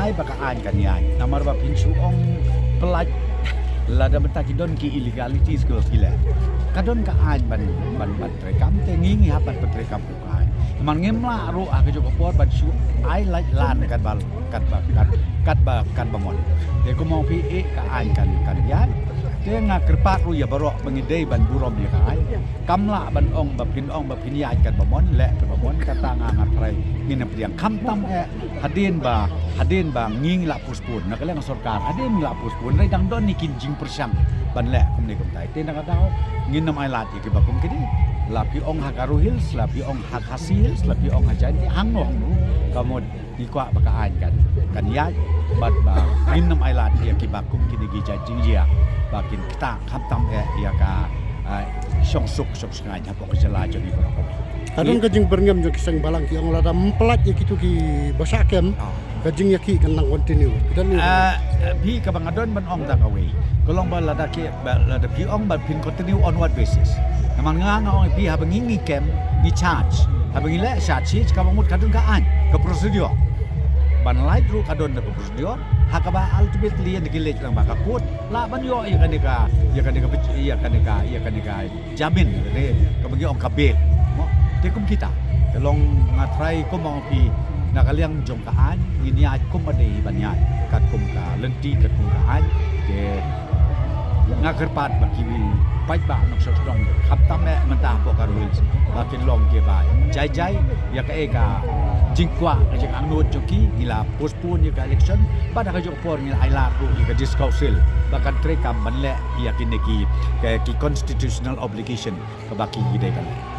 ai bakaan kan ya namar ba pinsu ong pelaj lada betakidon ki illegalities ko kila kadon ka an ban trekam te ngingi hapat trekam ku kai man ngemla ru a ke jo por ban su ai lai lan kan bal kat ba mon te ko mau pi e ka an kan ya te nga kerpat ru ya barok mengidei ban burom ya kai kamla ban ong ba pin ya kan ba mon le ba mon kata nga ngatrai ngin priang kam tam e hadin ba nging la puspun na kaleng sarkar hadin la puspun rai dang don ni kinjing persam ban le kum ni kum tai te na kadao ngin nam ai lat ki ba kum kidi lapi ong hakaru hills lapi ong hakasi hills lapi ong hajanti hangong kamu di kwa bakaan kan ya bat ba ngin nam ai lat ki ba kum kidi gi jajing dia bakin kita kam tam e ya ka song suk sengai hapok jela jadi berapa Kadang kajing berngam jo kisang balang ki ong lada mpelat ya kitu ki basakem kajing ya ki kenang continue kidan ni bi ka bangadon ban ong tak away kolong ba lada ki lada pi ong ba pin continue on what basis naman nga ong pi ha bangingi kem ni charge ha bangile charge ka bangmut kadun ka an ke prosedur ban lai dru kadon ke prosedur ha ka ba ultimately yang digilej lang ba ka kut la ban yo ya kanika jamin ni ka bangi ong kabel kum kita telong ngatrai ko mau pi nakaliang jongkaan ini aj kum ade banyak kat kum ka lenti kat kum ka aj ke ngakerpat bakiwi pai ba nok sok dong khap tam me mentah po karul makin long ke ba jai ya ka eka jingkwa ka jing anut joki gila postpone ya election pada ka jok por ngil aila ko ka discouncil bakan trekam banle ya kineki ke constitutional obligation ka baki gide kan